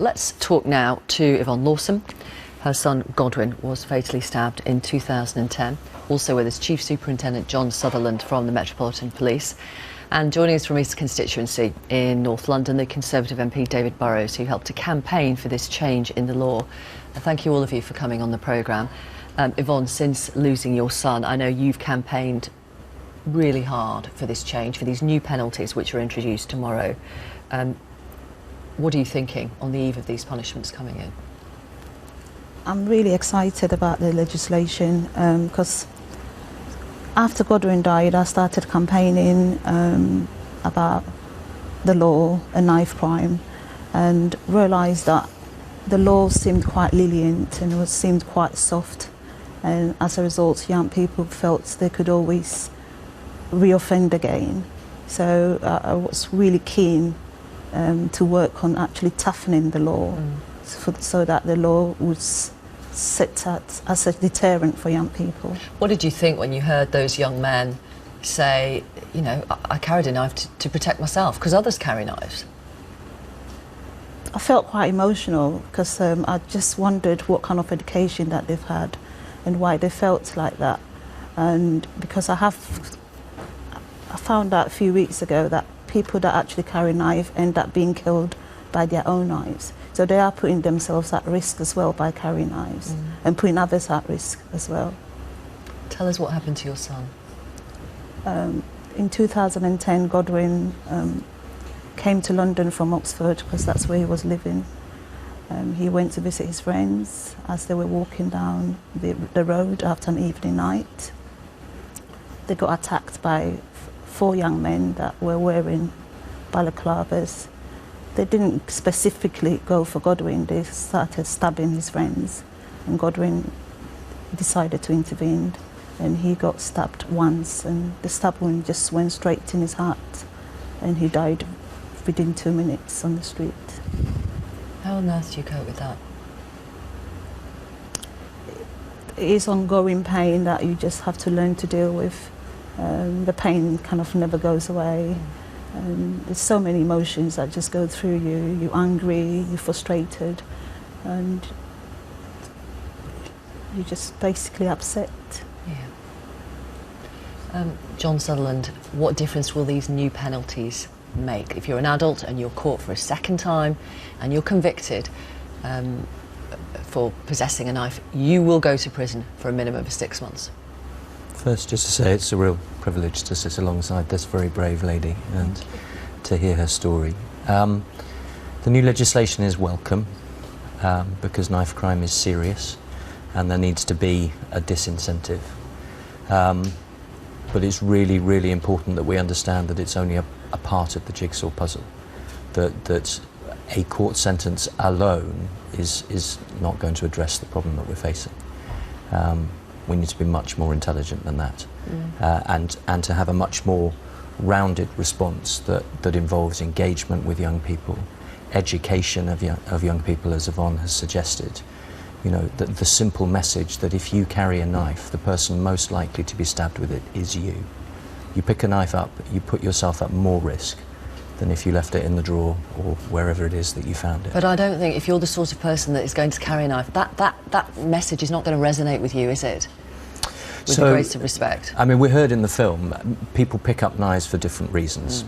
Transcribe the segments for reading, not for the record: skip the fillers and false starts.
Let's talk now to Yvonne Lawson. Her son Godwin was fatally stabbed in 2010. Also with us, Chief Superintendent John Sutherland from the Metropolitan Police. And joining us from his constituency in North London, the Conservative MP David Burrows, who helped to campaign for this change in the law. Thank you all of you for coming on the programme. Yvonne, since losing your son, I know you've campaigned really hard for this change, for these new penalties which are introduced tomorrow. What are you thinking on the eve of these punishments coming in? I'm really excited about the legislation because after Godwin died, I started campaigning about the law and knife crime, and realised that the law seemed quite lenient and it seemed quite soft, and as a result young people felt they could always reoffend again. So I was really keen to work on actually toughening the law so that the law would sit as a deterrent for young people. What did you think when you heard those young men say, you know, I carried a knife to protect myself because others carry knives? I felt quite emotional because I just wondered what kind of education that they've had and why they felt like that. And because I found out a few weeks ago that people that actually carry a knife end up being killed by their own knives. So they are putting themselves at risk as well by carrying knives and putting others at risk as well. Tell us what happened to your son. In 2010, Godwin came to London from Oxford because that's where he was living. He went to visit his friends as they were walking down the road after an evening night. They got attacked by 4 young men that were wearing balaclavas. They didn't specifically go for Godwin, they started stabbing his friends, and Godwin decided to intervene, and he got stabbed once, and the stab wound just went straight in his heart, and he died within 2 minutes on the street. How on earth do you cope with that? It is ongoing pain that you just have to learn to deal with. The pain kind of never goes away. There's so many emotions that just go through you. You're angry, you're frustrated, and you're just basically upset. Yeah. John Sutherland, what difference will these new penalties make? If you're an adult and you're caught for a second time and you're convicted for possessing a knife, you will go to prison for a minimum of 6 months. First, just to say it's a real privilege to sit alongside this very brave lady and to hear her story. The new legislation is welcome because knife crime is serious and there needs to be a disincentive. But it's really, really important that we understand that it's only a part of the jigsaw puzzle, that a court sentence alone is not going to address the problem that we're facing. We need to be much more intelligent than that, and to have a much more rounded response that involves engagement with young people, education of young people, as Yvonne has suggested. You know, the simple message that if you carry a knife, the person most likely to be stabbed with it is you. You pick a knife up, you put yourself at more risk than if you left it in the drawer or wherever it is that you found it. But I don't think if you're the sort of person that is going to carry a knife, that message is not going to resonate with you, is it? With the greatest of respect. I mean, we heard in the film, people pick up knives for different reasons.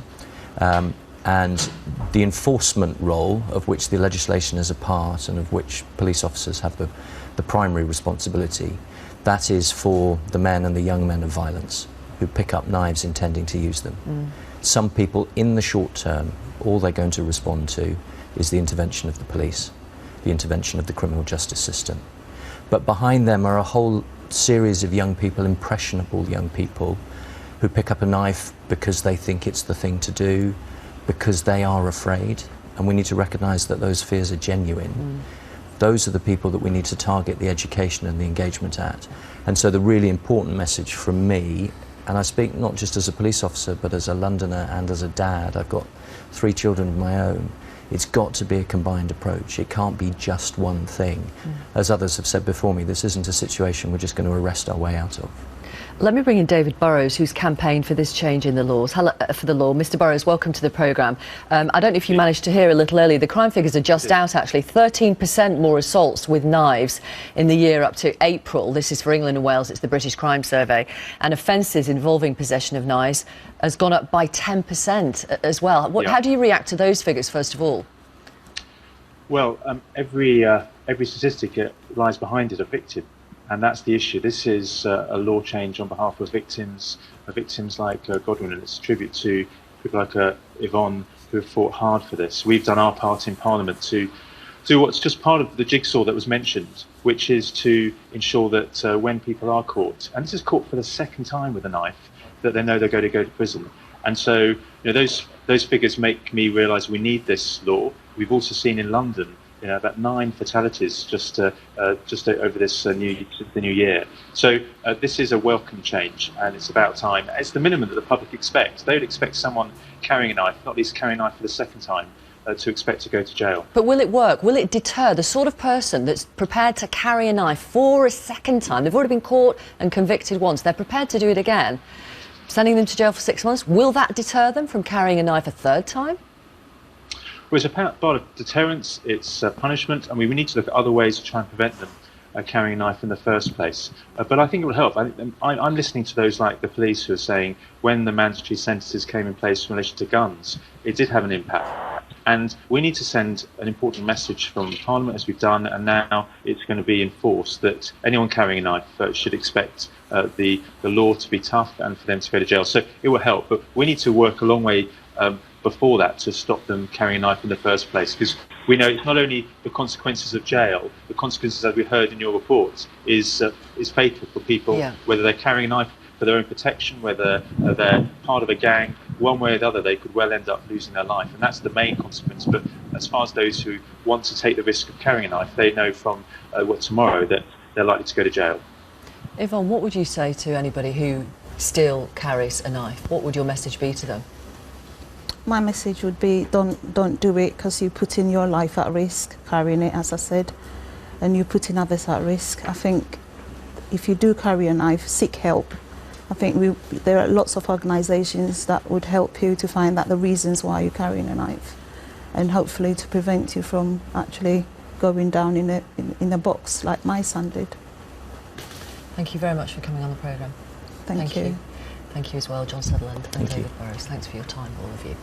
And the enforcement role, of which the legislation is a part and of which police officers have the primary responsibility, that is for the men and the young men of violence who pick up knives intending to use them. Some people, in the short term, all they're going to respond to is the intervention of the police, the intervention of the criminal justice system. But behind them are a whole series of young people, impressionable young people, who pick up a knife because they think it's the thing to do, because they are afraid, and we need to recognise that those fears are genuine. Those are the people that we need to target the education and the engagement at. And so the really important message from me, and I speak not just as a police officer but as a Londoner and as a dad, I've got 3 children of my own, it's got to be a combined approach. It can't be just one thing. As others have said before me, this isn't a situation we're just going to arrest our way out of. Let me bring in David Burrows, who's campaigned for this change in the laws. Hello, for the law. Mr. Burrows, welcome to the programme. I don't know if you managed to hear a little earlier, the crime figures are just out actually. 13% more assaults with knives in the year up to April. This is for England and Wales, it's the British Crime Survey. And offences involving possession of knives has gone up by 10% as well. How do you react to those figures, first of all? Well, every statistic lies behind it a victim. And that's the issue. This is a law change on behalf of victims like Godwin, and it's a tribute to people like Yvonne, who have fought hard for this. We've done our part in Parliament to do what's just part of the jigsaw that was mentioned, which is to ensure that when people are caught, and this is caught for the second time with a knife, that they know they're going to go to prison. And so, those figures make me realise we need this law. We've also seen in London, about 9 fatalities just over this new year. So this is a welcome change, and it's about time. It's the minimum that the public expects. They would expect someone carrying a knife, not least carrying a knife for the second time, to expect to go to jail. But will it work? Will it deter the sort of person that's prepared to carry a knife for a second time? They've already been caught and convicted once. They're prepared to do it again. Sending them to jail for 6 months, will that deter them from carrying a knife a third time? Well, it's a part of deterrence, it's punishment, and we need to look at other ways to try and prevent them carrying a knife in the first place. But I think it will help. I'm listening to those like the police who are saying when the mandatory sentences came in place in relation to guns, it did have an impact. And we need to send an important message from Parliament, as we've done, and now it's going to be enforced that anyone carrying a knife should expect the law to be tough and for them to go to jail. So it will help, but we need to work a long way before that to stop them carrying a knife in the first place, because we know it's not only the consequences of jail, the consequences, as we heard in your report, is fatal for people, whether they're carrying a knife for their own protection, whether they're part of a gang, one way or the other, they could well end up losing their life, and that's the main consequence. But as far as those who want to take the risk of carrying a knife, they know from tomorrow that they're likely to go to jail. Yvonne, what would you say to anybody who still carries a knife? What would your message be to them? My message would be don't do it, because you put in your life at risk carrying it, as I said, and you're putting others at risk. I think if you do carry a knife, seek help. I think there are lots of organisations that would help you to find out the reasons why you're carrying a knife, and hopefully to prevent you from actually going down in a box like my son did. Thank you very much for coming on the programme. Thank you. Thank you as well, John Sutherland and David Burrows. Thanks for your time, all of you.